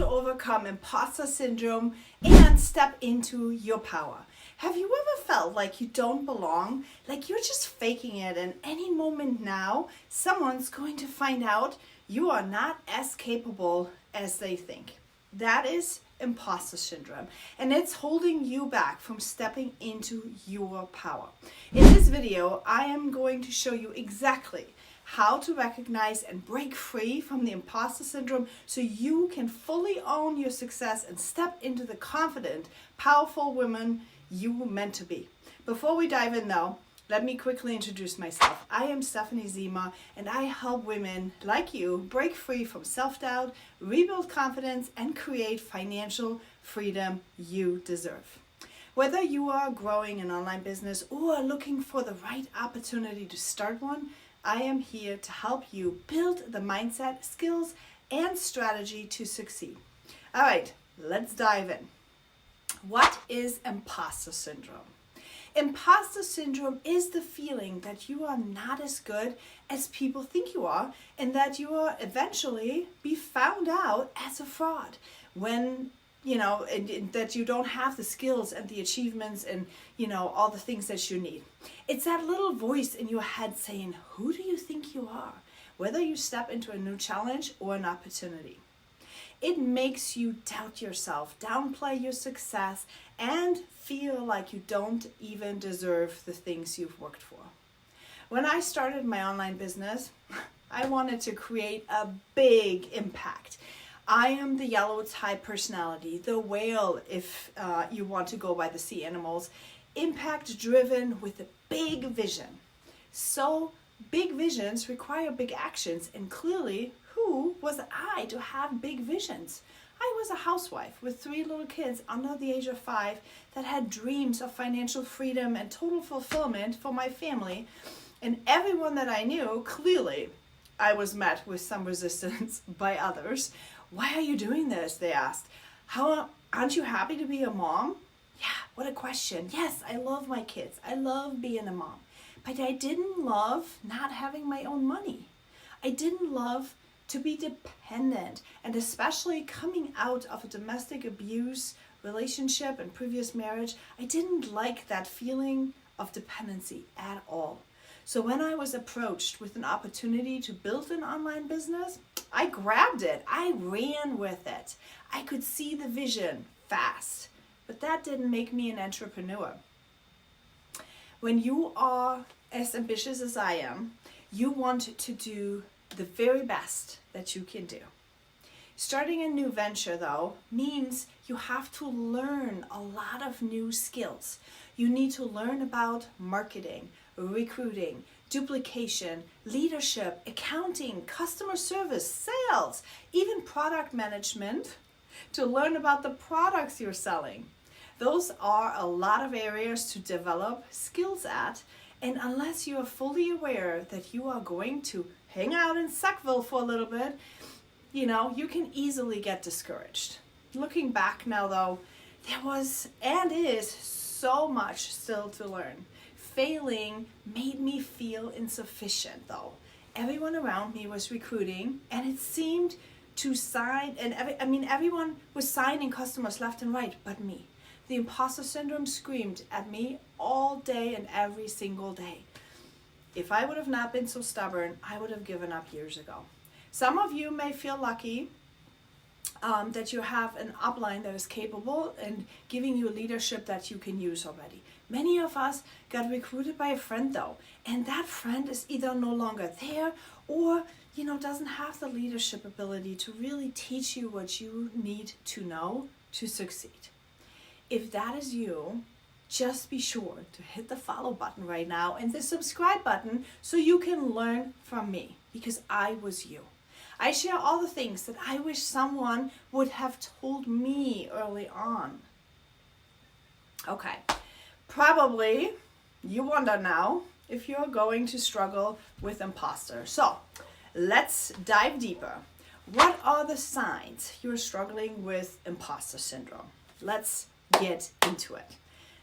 to overcome imposter syndrome and step into your power. Have you ever felt like you don't belong? Like you're just faking it, and any moment now, someone's going to find out you are not as capable as they think. That is imposter syndrome, and it's holding you back from stepping into your power. In this video, I am going to show you exactly how to recognize and break free from the imposter syndrome so you can fully own your success and step into the confident, powerful woman you were meant to be. Before we dive in though, let me quickly introduce myself. I am Stephanie Zima, and I help women like you break free from self-doubt, rebuild confidence, and create financial freedom you deserve. Whether you are growing an online business or looking for the right opportunity to start one, I am here to help you build the mindset, skills, and strategy to succeed. All right, let's dive in. What is imposter syndrome? Imposter syndrome is the feeling that you are not as good as people think you are, and that you will eventually be found out as a fraud when, and that you don't have the skills and the achievements and, all the things that you need. It's that little voice in your head saying, who do you think you are? Whether you step into a new challenge or an opportunity. It makes you doubt yourself, downplay your success, and feel like you don't even deserve the things you've worked for. When I started my online business, I wanted to create a big impact. I am the yellow type personality, the whale if you want to go by the sea animals, impact driven with a big vision. So big visions require big actions, and clearly, who was I to have big visions? I was a housewife with 3 little kids under the age of 5 that had dreams of financial freedom and total fulfillment for my family. And everyone that I knew, clearly, I was met with some resistance by others. Why are you doing this? They asked. Aren't you happy to be a mom? Yeah, what a question. Yes, I love my kids. I love being a mom. But I didn't love not having my own money. I didn't love to be dependent, and especially coming out of a domestic abuse relationship and previous marriage, I didn't like that feeling of dependency at all. So when I was approached with an opportunity to build an online business, I grabbed it. I ran with it. I could see the vision fast, but that didn't make me an entrepreneur. When you are as ambitious as I am, you want to do the very best that you can do. Starting a new venture, though, means you have to learn a lot of new skills. You need to learn about marketing, recruiting, duplication, leadership, accounting, customer service, sales, even product management, to learn about the products you're selling. Those are a lot of areas to develop skills at, and unless you are fully aware that you are going to hang out in Sackville for a little bit, you can easily get discouraged. Looking back now though, there was and is so much still to learn. Failing made me feel insufficient though. Everyone around me was recruiting, and it seemed to sign, and everyone was signing customers left and right but me. The imposter syndrome screamed at me all day and every single day. If I would have not been so stubborn, I would have given up years ago. Some of you may feel lucky that you have an upline that is capable and giving you leadership that you can use already. Many of us got recruited by a friend though, and that friend is either no longer there or doesn't have the leadership ability to really teach you what you need to know to succeed. If that is you, just be sure to hit the follow button right now and the subscribe button so you can learn from me, because I was you. I share all the things that I wish someone would have told me early on. Okay, probably you wonder now if you're going to struggle with imposter. So let's dive deeper. What are the signs you're struggling with imposter syndrome? Let's get into it.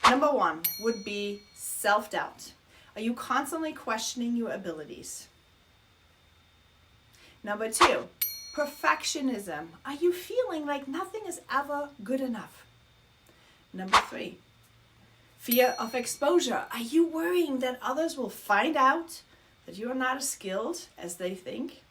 Number 1 would be self-doubt. Are you constantly questioning your abilities? Number 2, Perfectionism. Are you feeling like nothing is ever good enough? Number 3, fear of exposure. Are you worrying that others will find out that you are not as skilled as they think?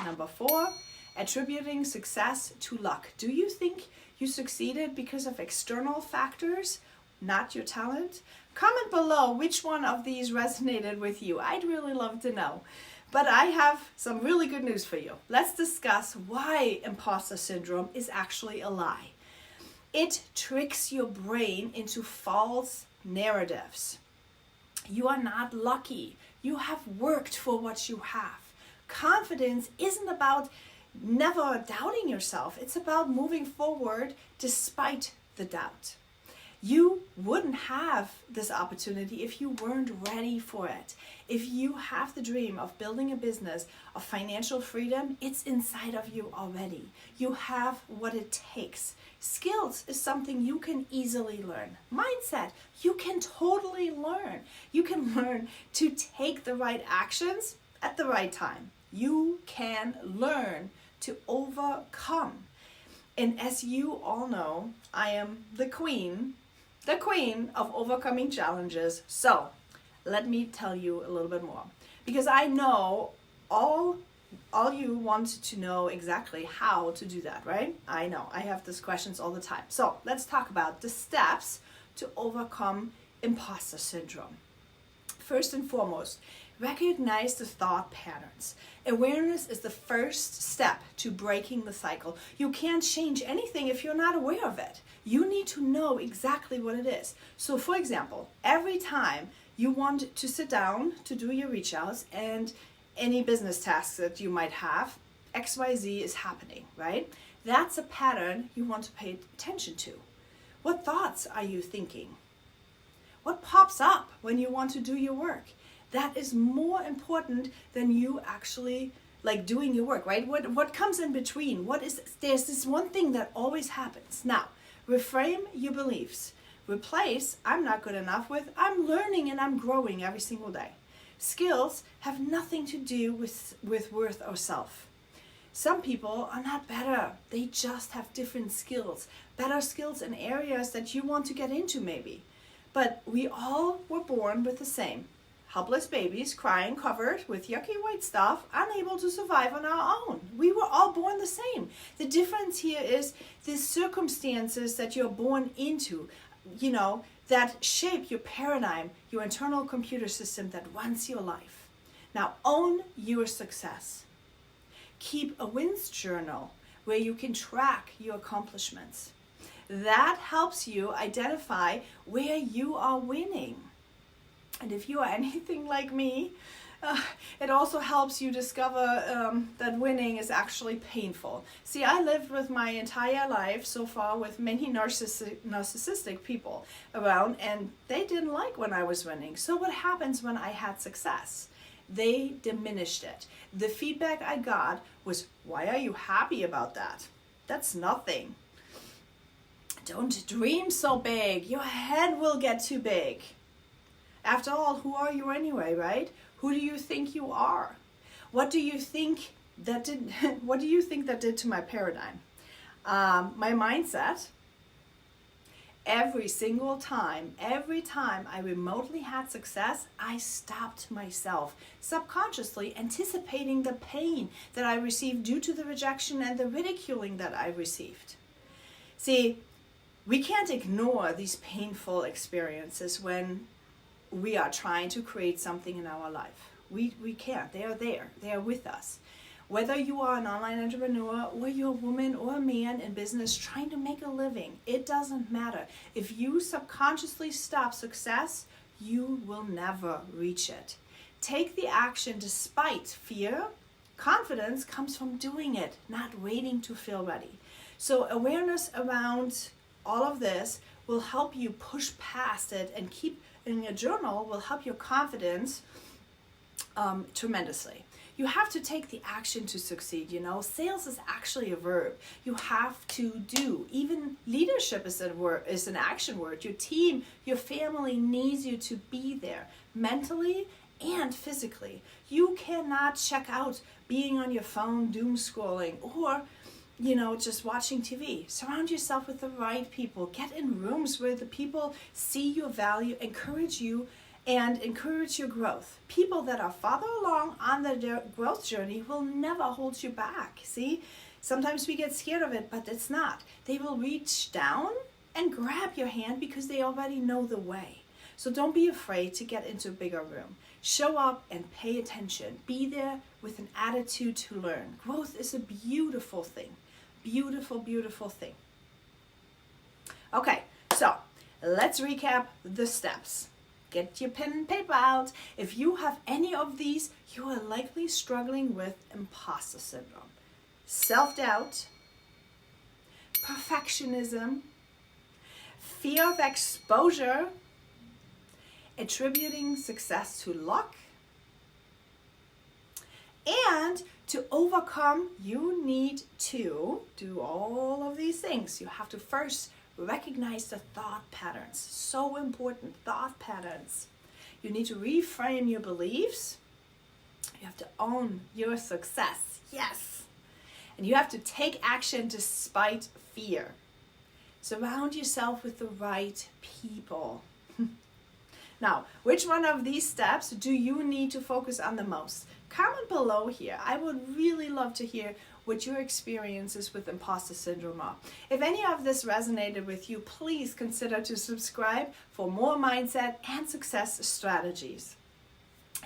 Number 4, attributing success to luck. Do you think you succeeded because of external factors, not your talent? Comment below which one of these resonated with you. I'd really love to know. But I have some really good news for you. Let's discuss why imposter syndrome is actually a lie. It tricks your brain into false narratives. You are not lucky. You have worked for what you have. Confidence isn't about never doubting yourself. It's about moving forward despite the doubt. You wouldn't have this opportunity if you weren't ready for it. If you have the dream of building a business, of financial freedom, it's inside of you already. You have what it takes. Skills is something you can easily learn. Mindset, you can totally learn. You can learn to take the right actions at the right time. You can learn to overcome. And as you all know, I am the queen of overcoming challenges. So let me tell you a little bit more, because I know all you want to know exactly how to do that, right? I know I have these questions all the time. So let's talk about the steps to overcome imposter syndrome. First and foremost, recognize the thought patterns. Awareness is the first step to breaking the cycle. You can't change anything if you're not aware of it. You need to know exactly what it is. So for example, every time you want to sit down to do your reach outs and any business tasks that you might have, XYZ is happening, right? That's a pattern you want to pay attention to. What thoughts are you thinking? What pops up when you want to do your work? That is more important than you actually like doing your work, right? What comes in between? There's this one thing that always happens. Now, reframe your beliefs. Replace I'm not good enough with I'm learning and I'm growing every single day. Skills have nothing to do with worth or self. Some people are not better. They just have different skills. Better skills in areas that you want to get into maybe. But we all were born with the same. Helpless babies crying covered with yucky white stuff, unable to survive on our own. We were all born the same. The difference here is the circumstances that you're born into, that shape your paradigm, your internal computer system that runs your life. Now own your success. Keep a wins journal where you can track your accomplishments. That helps you identify where you are winning. And if you are anything like me, it also helps you discover that winning is actually painful. See, I lived with my entire life so far with many narcissistic people around, and they didn't like when I was winning. So what happens when I had success? They diminished it. The feedback I got was, why are you happy about that? That's nothing. Don't dream so big. Your head will get too big. After all, who are you anyway, right? Who do you think you are? What do you think that did to my paradigm? My mindset. Every time I remotely had success, I stopped myself, subconsciously anticipating the pain that I received due to the rejection and the ridiculing that I received. See, we can't ignore these painful experiences when we are trying to create something in our life. We can't. They are there. They are with us. Whether you are an online entrepreneur or you're a woman or a man in business trying to make a living, it doesn't matter. If you subconsciously stop success, you will never reach it. Take the action despite fear. Confidence comes from doing it, not waiting to feel ready. So awareness around all of this will help you push past it, and keep in a journal will help your confidence tremendously. You have to take the action to succeed. Sales is actually a verb. You have to do. Even leadership is an action word. Your team, your family needs you to be there mentally and physically. You cannot check out being on your phone, doom scrolling, or just watching TV. Surround yourself with the right people. Get in rooms where the people see your value, encourage you, and encourage your growth. People that are farther along on their growth journey will never hold you back. See, sometimes we get scared of it, but it's not. They will reach down and grab your hand because they already know the way. So don't be afraid to get into a bigger room. Show up and pay attention. Be there with an attitude to learn. Growth is a beautiful thing. Beautiful, beautiful thing. Okay, so let's recap the steps. Get your pen and paper out. If you have any of these, you are likely struggling with imposter syndrome, self-doubt, perfectionism, fear of exposure, attributing success to luck, and to overcome, you need to do all of these things. You have to first recognize the thought patterns. So important, thought patterns. You need to reframe your beliefs. You have to own your success. Yes. And you have to take action despite fear. Surround yourself with the right people. Now, which one of these steps do you need to focus on the most? Comment below here. I would really love to hear what your experiences with imposter syndrome are. If any of this resonated with you, please consider to subscribe for more mindset and success strategies.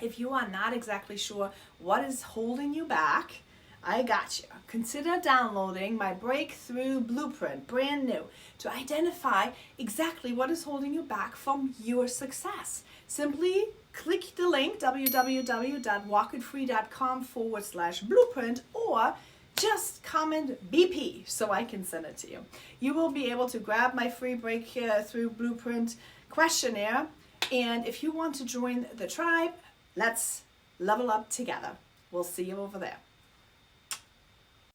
If you are not exactly sure what is holding you back, I got you. Consider downloading my breakthrough blueprint, brand new, to identify exactly what is holding you back from your success. Simply click the link www.walkitfree.com/blueprint, or just comment BP so I can send it to you. You will be able to grab my free breakthrough blueprint questionnaire. And if you want to join the tribe, let's level up together. We'll see you over there.